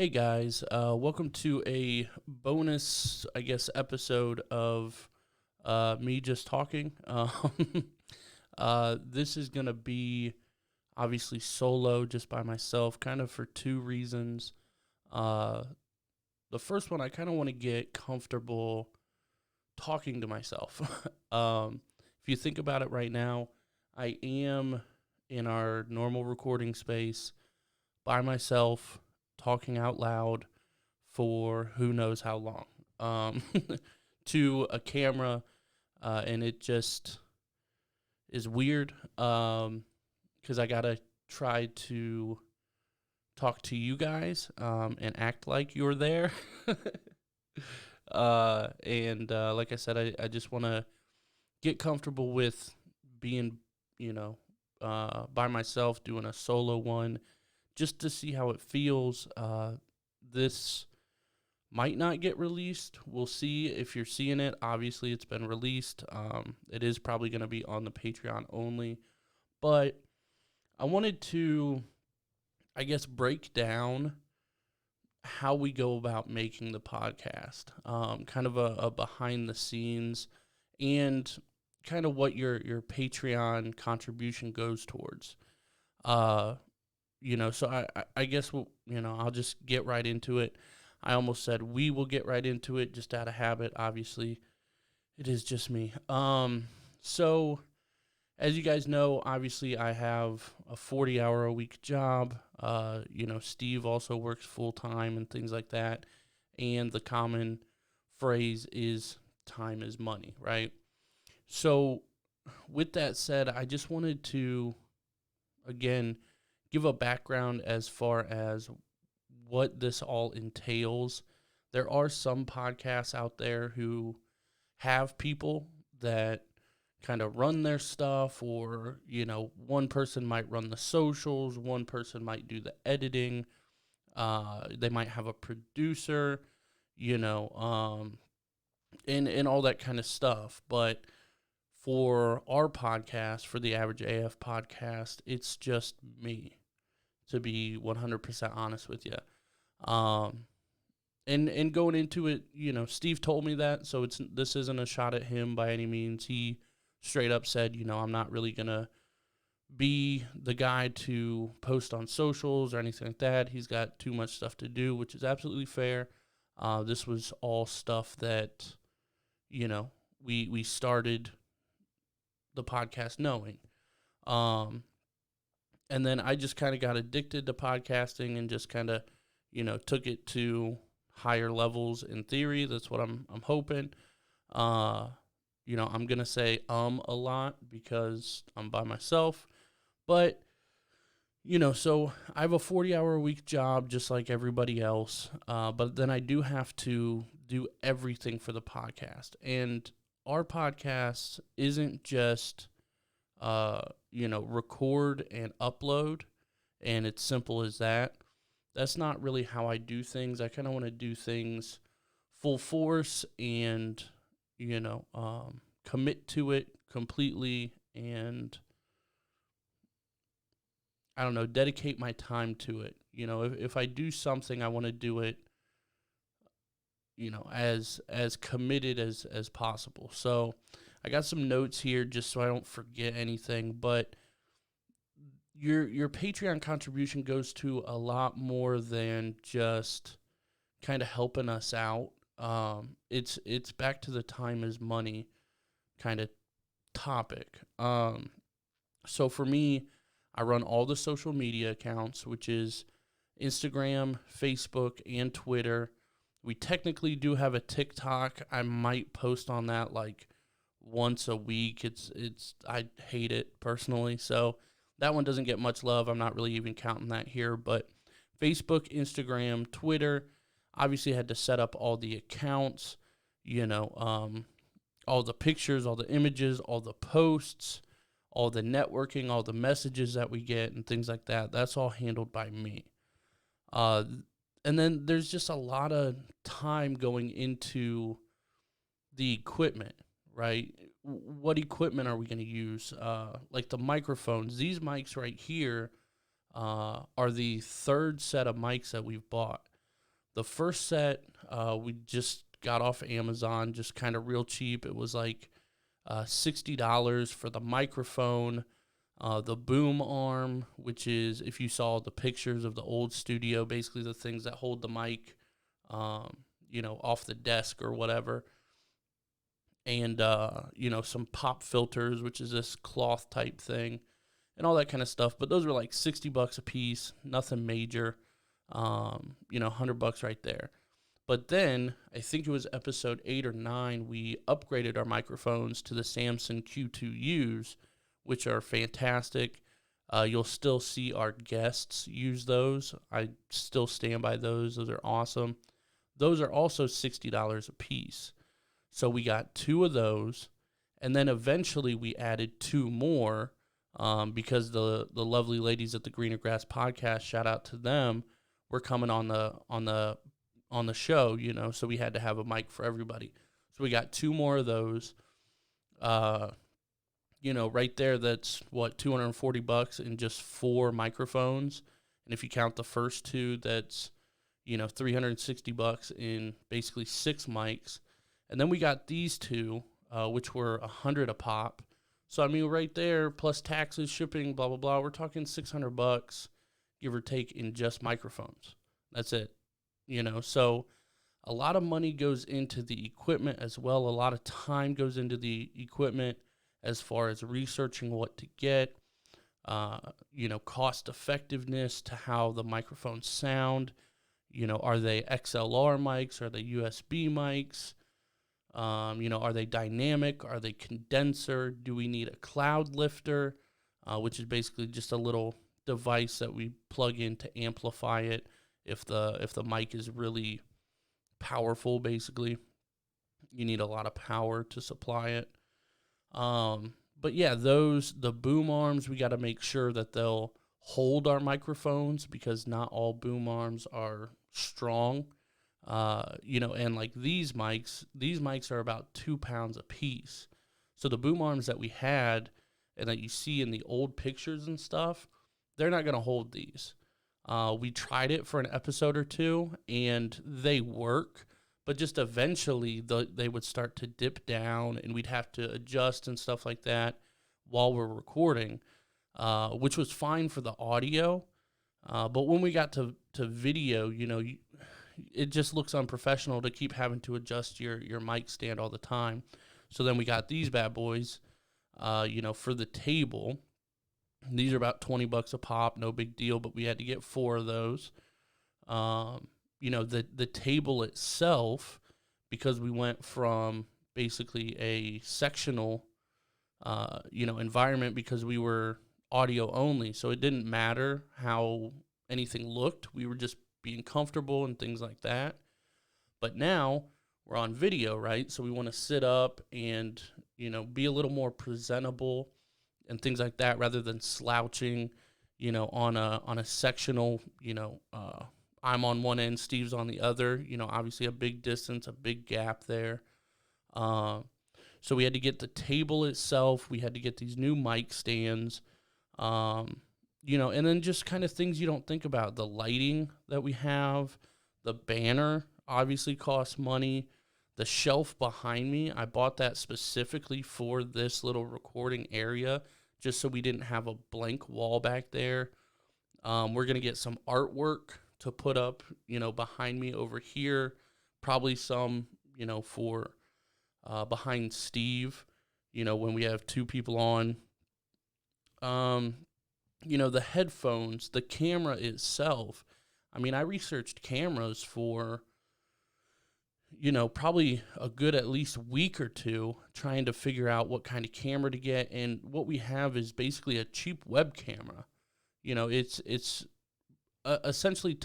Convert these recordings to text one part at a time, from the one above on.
Hey guys, welcome to a bonus, episode of me just talking. This is gonna be obviously solo, just by myself, kind of for two reasons. Uh, the first one, I kind of want to get comfortable talking to myself. If you think about it right now, I am in our normal recording space by myself, talking out loud for who knows how long um, to a camera, and it just is weird because I gotta try to talk to you guys and act like you're there. And like I said, I just want to get comfortable with being, by myself, doing a solo one, just to see how it feels. This might not get released. We'll see if you're seeing it. Obviously, it's been released. It is probably going to be on the Patreon only. But I wanted to, break down how we go about making the podcast, kind of a behind the scenes, and kind of what your Patreon contribution goes towards. Uh, so I guess, I'll just get right into it. I almost said we will get right into it just out of habit. Obviously, it is just me. So as you guys know, obviously I have a 40-hour-a-week job. Steve also works full-time and things like that. And the common phrase is time is money, right? So with that said, I just wanted to, again, give a background as far as what this all entails. There are some podcasts out there who have people that kind of run their stuff, or, one person might run the socials, one person might do the editing, they might have a producer, and all that kind of stuff. But for our podcast, for the Average AF podcast, it's just me, to be 100% honest with you. And going into it, Steve told me that, so this isn't a shot at him by any means. He straight up said, I'm not really gonna be the guy to post on socials or anything like that. He's got too much stuff to do, which is absolutely fair. This was all stuff that, we started the podcast knowing. And then I just kind of got addicted to podcasting and just kind of, took it to higher levels in theory. That's what I'm hoping. I'm going to say a lot because I'm by myself. But, so I have a 40-hour-a-week job just like everybody else. But then I do have to do everything for the podcast. And our podcast isn't just, record and upload, and it's simple as that. That's not really how I do things. I kind of want to do things full force and, commit to it completely, and I don't know, dedicate my time to it. If I do something, I want to do it, as committed as possible. So I got some notes here just so I don't forget anything, but your Patreon contribution goes to a lot more than just kind of helping us out. It's back to the time is money kind of topic. So for me, I run all the social media accounts, which is Instagram, Facebook, and Twitter. We technically do have a TikTok. I might post on that like once a week. I hate it personally, so that one doesn't get much love. I'm not really even counting that here, but Facebook, Instagram, Twitter, obviously had to set up all the accounts, all the pictures, all the images, all the posts, all the networking, all the messages that we get and things like that. That's all handled by me. And then there's just a lot of time going into the equipment, right? What equipment are we going to use? Like the microphones. These mics right here are the third set of mics that we've bought. The first set we just got off Amazon, just kind of real cheap. It was like $60 for the microphone, the boom arm, which is, if you saw the pictures of the old studio, basically the things that hold the mic, off the desk or whatever. And, some pop filters, which is this cloth type thing, and all that kind of stuff. But those were like $60 a piece, nothing major, $100 right there. But then, I think it was episode 8 or 9, we upgraded our microphones to the Samson Q2Us, which are fantastic. You'll still see our guests use those. I still stand by those. Those are awesome. Those are also $60 a piece. So we got 2 of those, and then eventually we added 2 more because the lovely ladies at the Greener Grass podcast, shout out to them, were coming on the show, so we had to have a mic for everybody. So we got 2 more of those. Right there, that's what, $240 in just 4 microphones. And if you count the first 2, that's, $360 in basically 6 mics. And then we got these 2, which were $100 a pop. So, I mean, right there, plus taxes, shipping, blah, blah, blah, we're talking $600, give or take, in just microphones. That's it. So a lot of money goes into the equipment as well. A lot of time goes into the equipment as far as researching what to get, cost effectiveness to how the microphones sound. Are they XLR mics? Are they USB mics? Are they dynamic? Are they condenser? Do we need a cloud lifter, which is basically just a little device that we plug in to amplify it if the mic is really powerful, basically. You need a lot of power to supply it. But yeah, the boom arms, we got to make sure that they'll hold our microphones, because not all boom arms are strong. And like these mics are about 2 pounds a piece. So the boom arms that we had and that you see in the old pictures and stuff, they're not going to hold these. We tried it for an episode or 2, and they work, but just eventually they would start to dip down, and we'd have to adjust and stuff like that while we're recording, which was fine for the audio. But when we got to video, it just looks unprofessional to keep having to adjust your mic stand all the time. So then we got these bad boys, for the table. These are about $20 a pop, no big deal, but we had to get 4 of those. The table itself, because we went from basically a sectional, environment, because we were audio only, so it didn't matter how anything looked. We were just being comfortable and things like that. But now we're on video, right? So we want to sit up and, be a little more presentable and things like that, rather than slouching, on a sectional, I'm on one end, Steve's on the other, obviously a big distance, a big gap there. So we had to get the table itself. We had to get these new mic stands, and then just kind of things you don't think about. The lighting that we have, the banner obviously costs money. The shelf behind me, I bought that specifically for this little recording area, just so we didn't have a blank wall back there. We're going to get some artwork to put up, behind me over here. Probably some, for behind Steve, when we have 2 people on. The headphones, the camera itself. I mean, I researched cameras for, probably a good at least week or 2, trying to figure out what kind of camera to get. And what we have is basically a cheap web camera. It's essentially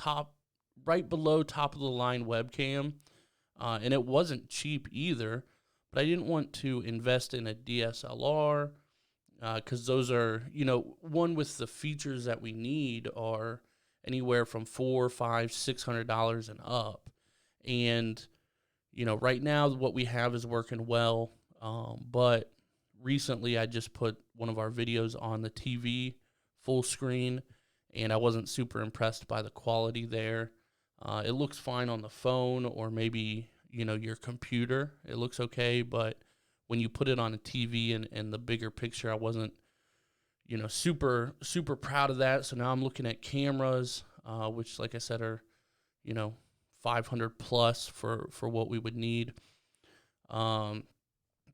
right below top of the line webcam. And it wasn't cheap either, but I didn't want to invest in a DSLR, because those are, one with the features that we need are anywhere from $400, $500, $600 and up. And, right now what we have is working well. But recently I just put one of our videos on the TV full screen, and I wasn't super impressed by the quality there. It looks fine on the phone or maybe, your computer. It looks okay, but when you put it on a TV and the bigger picture, I wasn't, super, super proud of that. So now I'm looking at cameras, which, like I said, are, you know, 500 plus for what we would need. Um,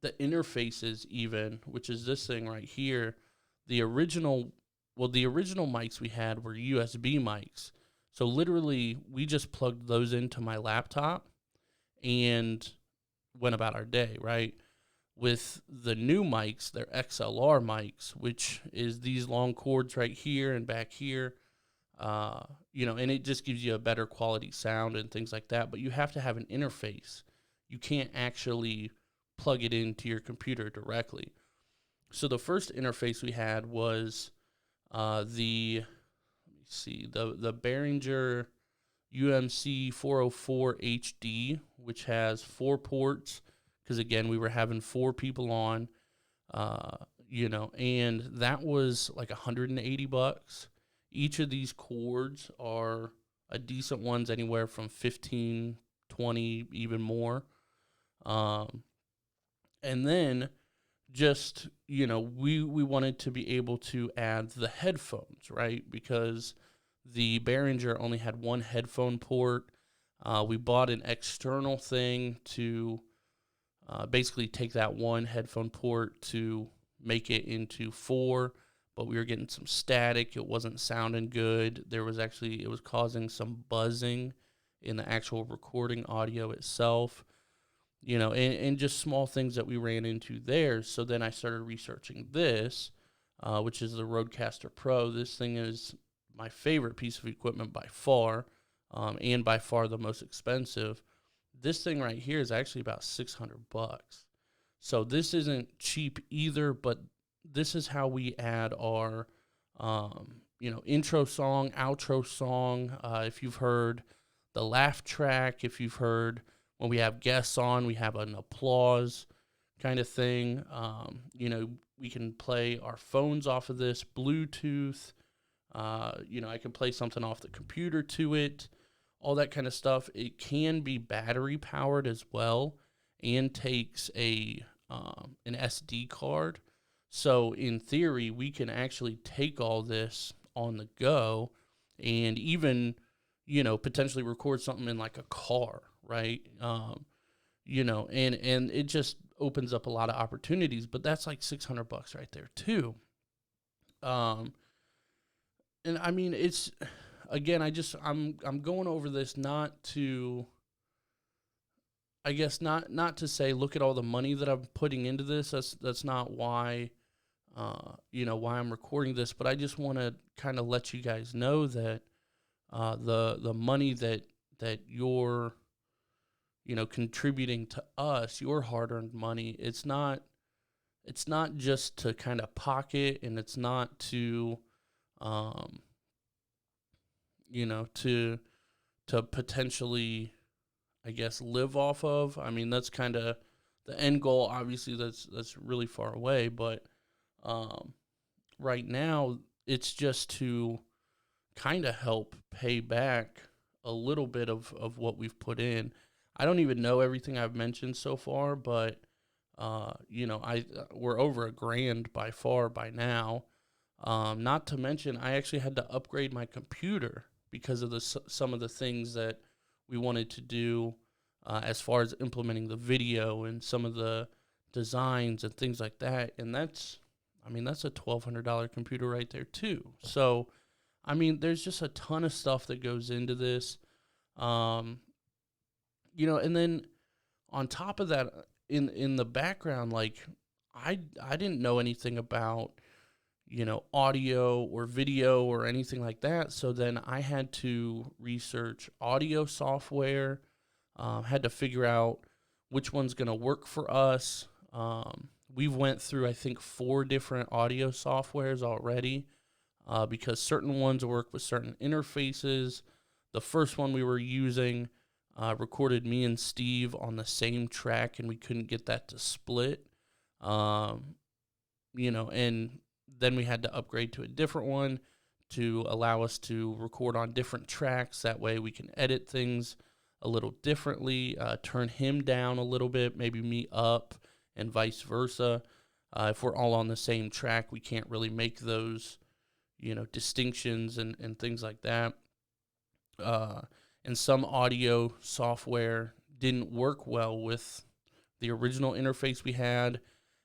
the interfaces, even, which is this thing right here, the original, the original mics we had were USB mics. So literally, we just plugged those into my laptop and went about our day, right? With the new mics, they're XLR mics, which is these long cords right here and back here. And it just gives you a better quality sound and things like that. But you have to have an interface. You can't actually plug it into your computer directly. So the first interface we had was the Behringer UMC 404 HD, which has 4 ports. Because again, we were having 4 people on, and that was like $180. Each of these cords are a decent ones, anywhere from 15, 20, even more. And then just, we wanted to be able to add the headphones, right? Because the Behringer only had one headphone port. We bought an external thing to basically take that one headphone port to make it into 4, but we were getting some static. It wasn't sounding good. It was causing some buzzing in the actual recording audio itself, and just small things that we ran into there. So then I started researching this, which is the Rodecaster Pro. This thing is my favorite piece of equipment by far, and by far the most expensive. This thing right here is actually about $600. So this isn't cheap either, but this is how we add our, intro song, outro song. If you've heard the laugh track, if you've heard when we have guests on, we have an applause kind of thing. We can play our phones off of this, Bluetooth. I can play something off the computer to it, all that kind of stuff. It can be battery powered as well and takes an SD card. So in theory, we can actually take all this on the go and even, potentially record something in like a car, right? And it just opens up a lot of opportunities, but that's like $600 right there too. And I mean, it's, again, I'm going over this not to, I guess, not to say, look at all the money that I'm putting into this. That's not why, why I'm recording this, but I just want to kind of let you guys know that the money that you're, contributing to us, your hard-earned money, it's not just to kind of pocket, and it's not to, to potentially, I guess, live off of. I mean, that's kind of the end goal. Obviously, that's really far away, but right now it's just to kind of help pay back a little bit of what we've put in. I don't even know everything I've mentioned so far, but we're over $1,000 by far by now. Not to mention, I actually had to upgrade my computer because of some of the things that we wanted to do, as far as implementing the video and some of the designs and things like that. And that's a $1,200 computer right there too. So, I mean, there's just a ton of stuff that goes into this. And then on top of that, in the background, like, I didn't know anything about, audio or video or anything like that. So then I had to research audio software, had to figure out which one's going to work for us. We've went through, I think, 4 different audio softwares already, because certain ones work with certain interfaces. The first one we were using recorded me and Steve on the same track, and we couldn't get that to split. And then we had to upgrade to a different one to allow us to record on different tracks. That way we can edit things a little differently, turn him down a little bit, maybe me up, and vice versa. If we're all on the same track, we can't really make those, distinctions and things like that. And some audio software didn't work well with the original interface we had.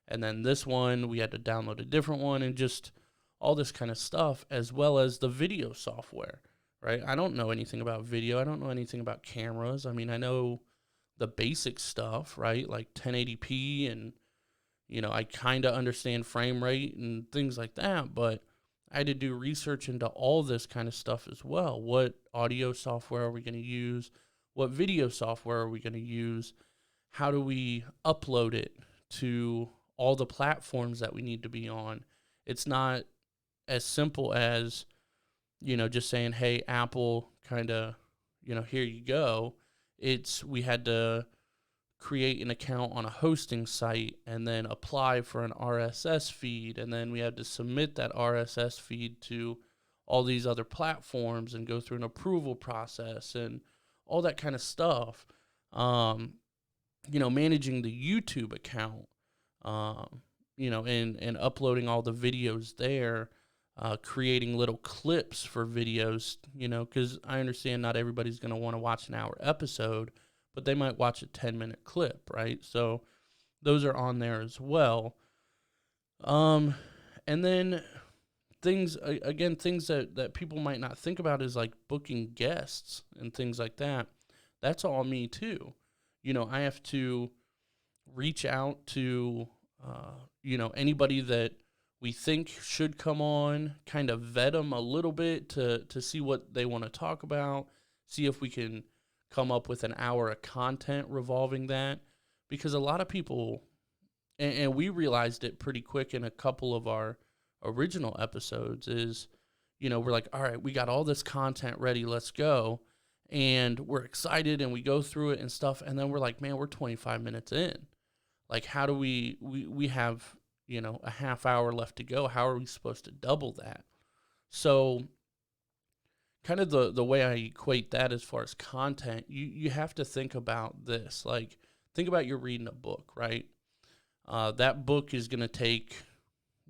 And then this one, we had to download a different one, and just all this kind of stuff, as well as the video software, right? I don't know anything about video. I don't know anything about cameras. I mean, I know the basic stuff, right? Like 1080p, and, I kind of understand frame rate and things like that, but I had to do research into all this kind of stuff as well. What audio software are we going to use? What video software are we going to use? How do we upload it to all the platforms that we need to be on? It's not as simple as, just saying, hey, Apple, kind of, here you go. We had to create an account on a hosting site and then apply for an RSS feed, and then we had to submit that RSS feed to all these other platforms and go through an approval process and all that kind of stuff. Managing the YouTube account, and uploading all the videos there, creating little clips for videos, because I understand not everybody's going to want to watch an hour episode, but they might watch a 10-minute clip, right? So those are on there as well. And then things that people might not think about is like booking guests and things like that. That's all me too. I have to reach out to, anybody that we think should come on, kind of vet them a little bit to see what they want to talk about, see if we can come up with an hour of content revolving that. Because a lot of people, and we realized it pretty quick in a couple of our original episodes, is, we're like, all right, we got all this content ready, let's go. And we're excited and we go through it and stuff. And then we're like, man, we're 25 minutes in. Like, how do we have, a half hour left to go. How are we supposed to double that? So kind of the way I equate that as far as content, you have to think about this. Like, think about you're reading a book, right? That book is going to take,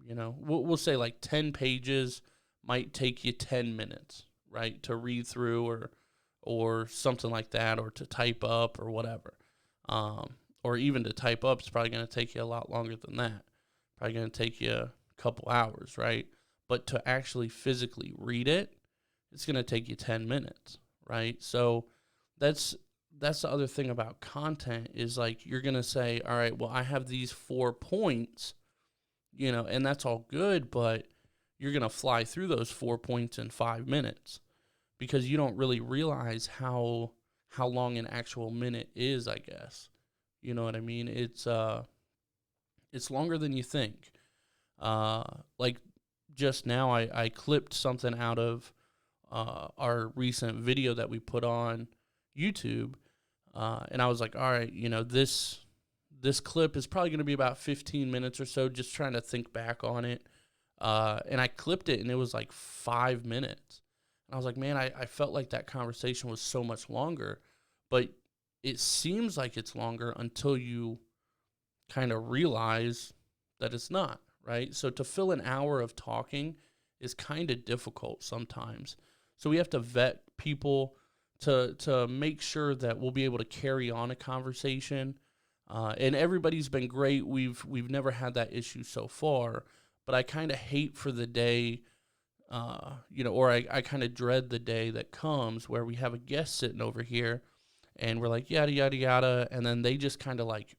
we'll say like 10 pages might take you 10 minutes, right, to read through or something like that, or to type up or whatever. Or even to type up is probably going to take you a lot longer than that. Probably going to take you a couple hours, right? But to actually physically read it, it's going to take you 10 minutes, right? So that's the other thing about content, is like, you're going to say, all right, well, I have these 4 points, and that's all good, but you're going to fly through those 4 points in 5 minutes because you don't really realize how long an actual minute is, I guess. You know what I mean? It's longer than you think. Like just now, I clipped something out of our recent video that we put on YouTube, and I was like, all right, this clip is probably going to be about 15 minutes or so, just trying to think back on it. And I clipped it, and it was like 5 minutes. And I was like, man, I felt like that conversation was so much longer, but it seems like it's longer until you kind of realize that it's not, right? So to fill an hour of talking is kind of difficult sometimes. So we have to vet people to make sure that we'll be able to carry on a conversation. And everybody's been great. We've never had that issue so far, but I kind of hate for the day, or I kind of dread the day that comes where we have a guest sitting over here and we're like, yada, yada, yada. And then they just kind of like,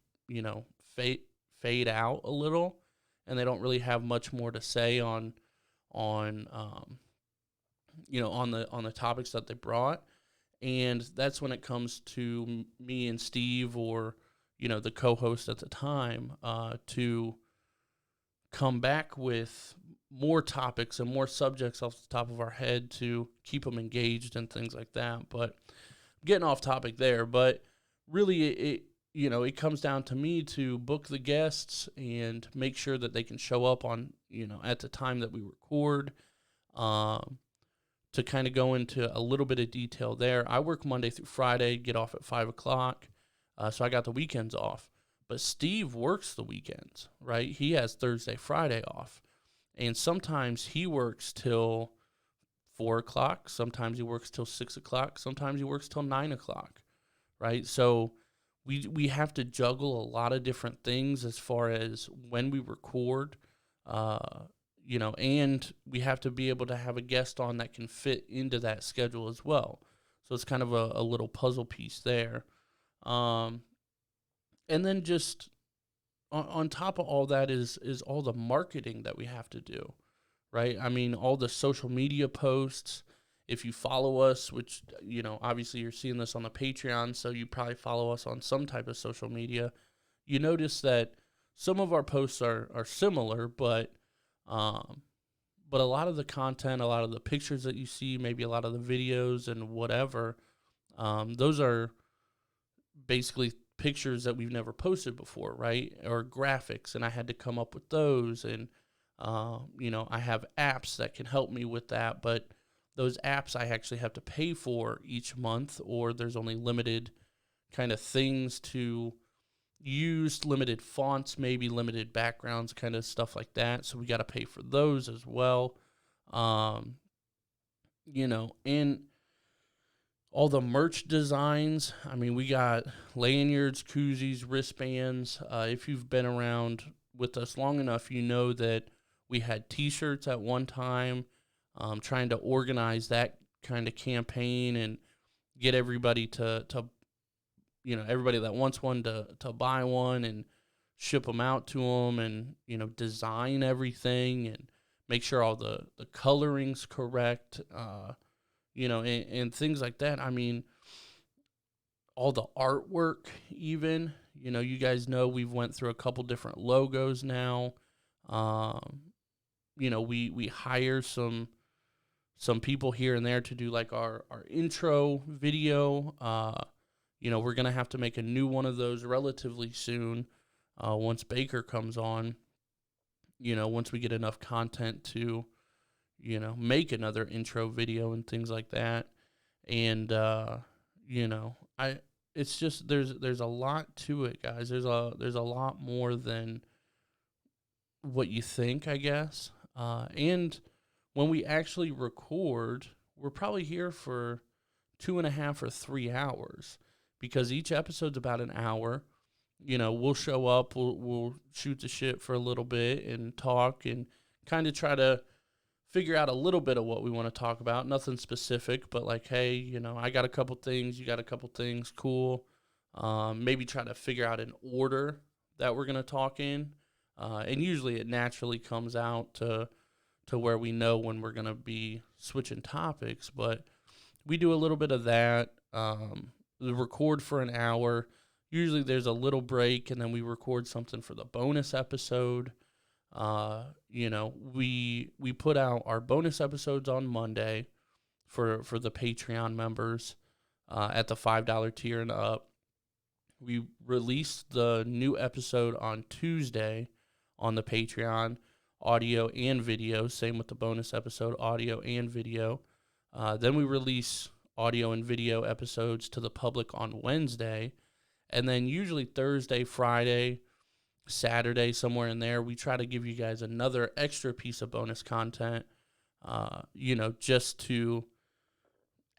fade out a little, and they don't really have much more to say on the topics that they brought. And that's when it comes to me and Steve, or, the co-host at the time, to come back with more topics and more subjects off the top of our head to keep them engaged and things like that. But getting off topic there, but really it comes down to me to book the guests and make sure that they can show up on, at the time that we record. to kind of go into a little bit of detail there, I work Monday through Friday, get off at 5 o'clock. So I got the weekends off. But Steve works the weekends, right? He has Thursday, Friday off. And sometimes he works till 4 o'clock. Sometimes he works till 6 o'clock. Sometimes he works till 9 o'clock, right? So we have to juggle a lot of different things as far as when we record, and we have to be able to have a guest on that can fit into that schedule as well. So it's kind of a little puzzle piece there. And then just on top of all that is all the marketing that we have to do, right? I mean, all the social media posts. If you follow us, which, obviously you're seeing this on the Patreon, so you probably follow us on some type of social media, you notice that some of our posts are similar, but a lot of the content, a lot of the pictures that you see, maybe a lot of the videos and whatever, those are basically pictures that we've never posted before, right? Or graphics, and I had to come up with those. And, I have apps that can help me with that, but those apps I actually have to pay for each month, or there's only limited kind of things to use, limited fonts, maybe limited backgrounds, kind of stuff like that. So we got to pay for those as well. And all the merch designs. I mean, we got lanyards, koozies, wristbands. If you've been around with us long enough, you know that we had t-shirts at one time, trying to organize that kind of campaign and get everybody to everybody that wants one to buy one and ship them out to them, and, design everything and make sure all the coloring's correct, and things like that. I mean, all the artwork even, you guys know we've went through a couple different logos now. We hire some people here and there to do like our intro video. We're going to have to make a new one of those relatively soon, once Baker comes on, once we get enough content to, make another intro video and things like that. And, it's just, there's a lot to it, guys. There's a lot more than what you think, I guess. And when we actually record, we're probably here for 2.5 or 3 hours, because each episode's about an hour. We'll show up, we'll shoot the shit for a little bit and talk and kind of try to figure out a little bit of what we want to talk about. Nothing specific, but like, hey, I got a couple things, you got a couple things, cool. Maybe try to figure out an order that we're going to talk in. And usually it naturally comes out to where we know when we're going to be switching topics, but we do a little bit of that. We record for an hour. Usually there's a little break, and then we record something for the bonus episode. We put out our bonus episodes on Monday for the Patreon members, at the $5 tier and up. We released the new episode on Tuesday on the Patreon, audio and video. Same with the bonus episode, audio and video. Then we release audio and video episodes to the public on Wednesday. And then usually Thursday, Friday, Saturday, somewhere in there, we try to give you guys another extra piece of bonus content, just to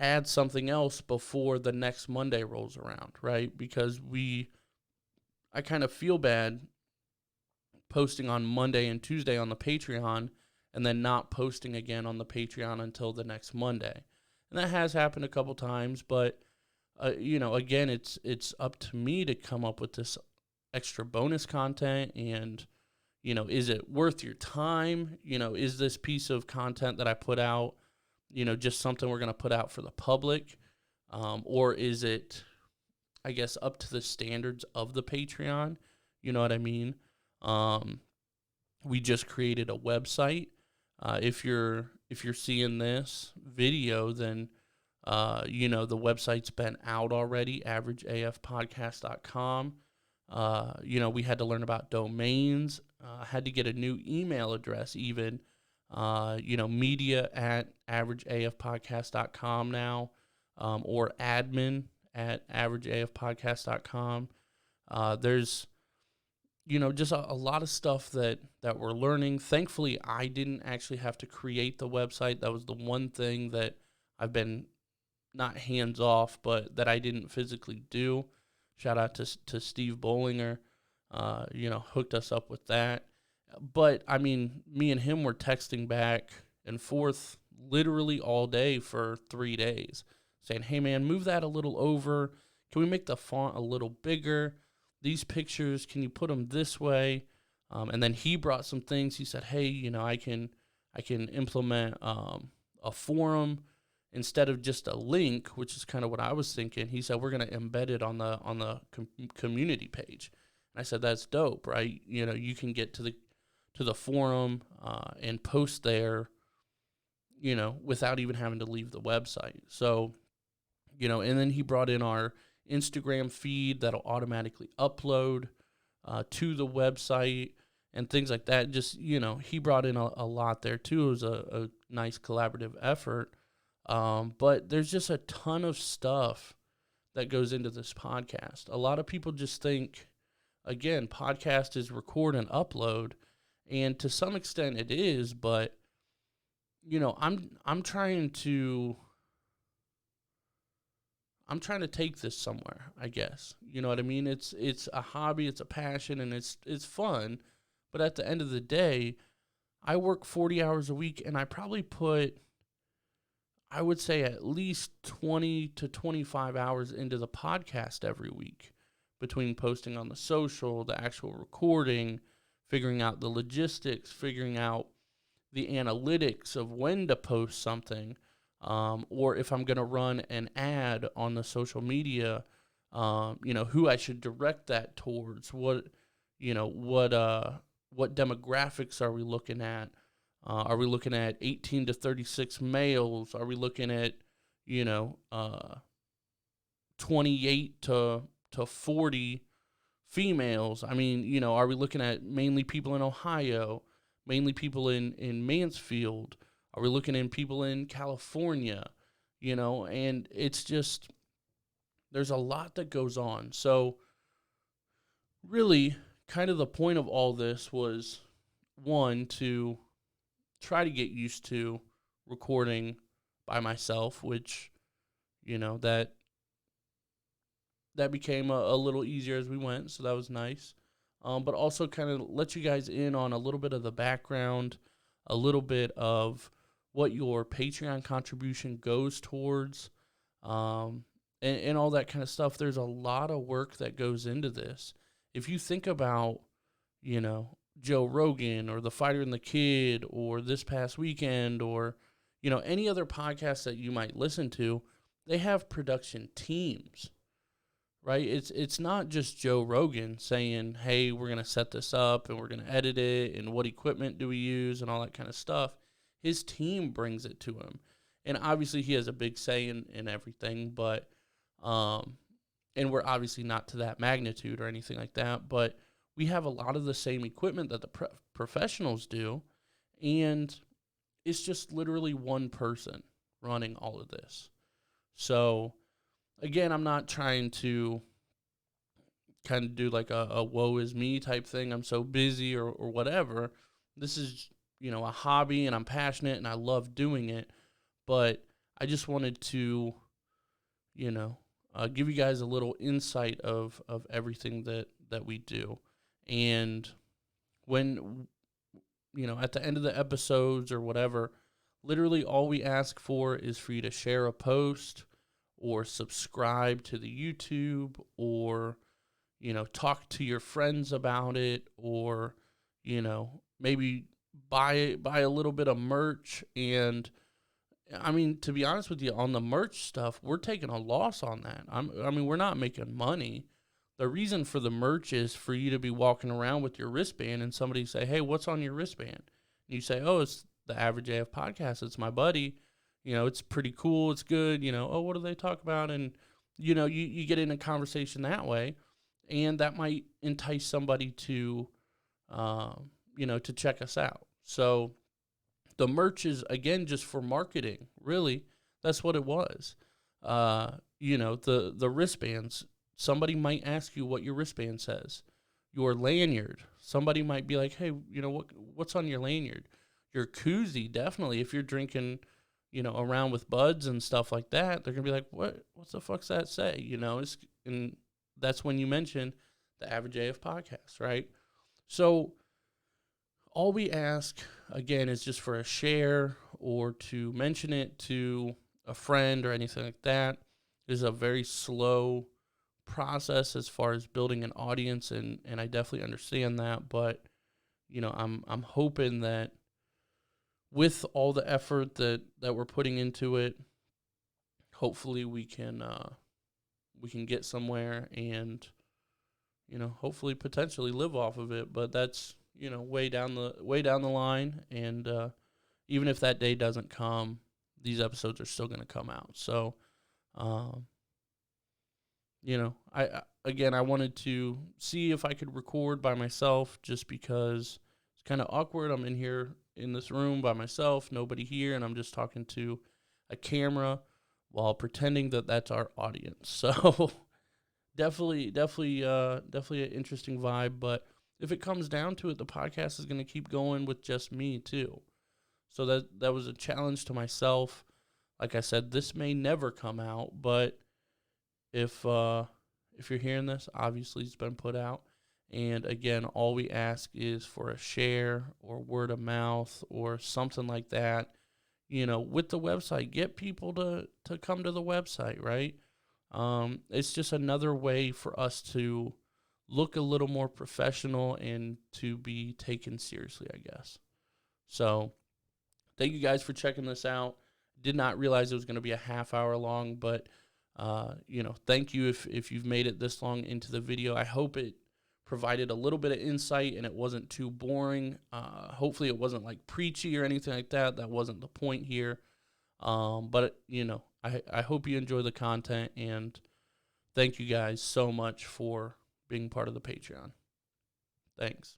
add something else before the next Monday rolls around, right? Because I kind of feel bad posting on Monday and Tuesday on the Patreon and then not posting again on the Patreon until the next Monday. And that has happened a couple times, but again, it's up to me to come up with this extra bonus content. And, is it worth your time? Is this piece of content that I put out, just something we're going to put out for the public? Or is it, I guess, up to the standards of the Patreon? You know what I mean? We just created a website. If you're seeing this video, then the website's been out already, averageafpodcast.com. We had to learn about domains, had to get a new email address even, media at averageafpodcast.com now, or admin at averageafpodcast.com. There's, just a lot of stuff that we're learning. Thankfully, I didn't actually have to create the website. That was the one thing that I've been not hands off, but that I didn't physically do. Shout out to Steve Bollinger, hooked us up with that. But I mean, me and him were texting back and forth literally all day for 3 days, saying, "Hey man, move that a little over. Can we make the font a little bigger? These pictures, can you put them this way?" And then he brought some things. He said, "Hey, I can implement a forum instead of just a link," which is kind of what I was thinking. He said, "We're going to embed it on the community page." And I said, "That's dope, right? You can get to the forum and post there, without even having to leave the website." So, and then he brought in our Instagram feed that'll automatically upload to the website and things like that. Just, he brought in a lot there too. It was a nice collaborative effort. But there's just a ton of stuff that goes into this podcast. A lot of people just think, again, podcast is record and upload, and to some extent it is, but I'm trying to take this somewhere, I guess. You know what I mean? It's a hobby, it's a passion, and it's fun. But at the end of the day, I work 40 hours a week, and I probably put, I would say, at least 20 to 25 hours into the podcast every week, between posting on the social, the actual recording, figuring out the logistics, figuring out the analytics of when to post something, or if I'm going to run an ad on the social media, who I should direct that towards, what demographics are we looking at? Are we looking at 18 to 36 males? Are we looking at, 28 to 40 females? I mean, are we looking at mainly people in Ohio, mainly people in Mansfield? Are we looking at people in California? And it's just, there's a lot that goes on. So really, kind of the point of all this was, one, to try to get used to recording by myself, which, that became a little easier as we went, so that was nice. But also kind of let you guys in on a little bit of the background, a little bit of what your Patreon contribution goes towards, and all that kind of stuff. There's a lot of work that goes into this. If you think about, Joe Rogan or The Fighter and the Kid or This Past Weekend or, any other podcast that you might listen to, they have production teams, right? It's not just Joe Rogan saying, "Hey, we're going to set this up and we're going to edit it and what equipment do we use," and all that kind of stuff. His team brings it to him. And obviously he has a big say in everything, but and we're obviously not to that magnitude or anything like that, but we have a lot of the same equipment that the professionals do, and it's just literally one person running all of this. So, again, I'm not trying to kind of do like a woe is me type thing. I'm so busy or whatever. This is, a hobby, and I'm passionate, and I love doing it. But I just wanted to, give you guys a little insight of everything that we do. And when, at the end of the episodes or whatever, literally all we ask for is for you to share a post or subscribe to the YouTube or, talk to your friends about it or, maybe buy a little bit of merch. And I mean, to be honest with you, on the merch stuff, we're taking a loss on that. We're not making money. The reason for the merch is for you to be walking around with your wristband and somebody say, "Hey, what's on your wristband?" And you say, "Oh, it's the Average AF podcast. It's my buddy. It's pretty cool. It's good. Oh, what do they talk about?" And, you get in a conversation that way, and that might entice somebody to, to check us out. So The merch is, again, just for marketing. Really, that's what it was. The wristbands. Somebody might ask you what your wristband says. Your lanyard. Somebody might be like, "Hey, what's on your lanyard?" Your koozie, definitely. If you're drinking, around with buds and stuff like that, they're gonna be like, "What the fuck's that say?" And that's when you mention the Average AF podcast, right? So all we ask, again, is just for a share or to mention it to a friend or anything like that. It is a very slow process as far as building an audience, and I definitely understand that. But I'm hoping that with all the effort that we're putting into it, hopefully we can get somewhere and hopefully potentially live off of it. But that's way down the line, and even if that day doesn't come, these episodes are still going to come out. So um, I wanted to see if I could record by myself, just because it's kind of awkward. I'm in here in this room by myself, nobody here, and I'm just talking to a camera while pretending that that's our audience. So definitely an interesting vibe. But if it comes down to it, the podcast is going to keep going with just me too. So that was a challenge to myself. Like I said, this may never come out, but if you're hearing this, obviously it's been put out. And again, all we ask is for a share or word of mouth or something like that. With the website, get people to come to the website, right? It's just another way for us to look a little more professional and to be taken seriously, I guess. So thank you guys for checking this out. Did not realize it was going to be a half hour long, but thank you if you've made it this long into the video. I hope it provided a little bit of insight and it wasn't too boring. Hopefully it wasn't like preachy or anything like that. That wasn't the point here. But I hope you enjoy the content, and thank you guys so much for being part of the Patreon. Thanks.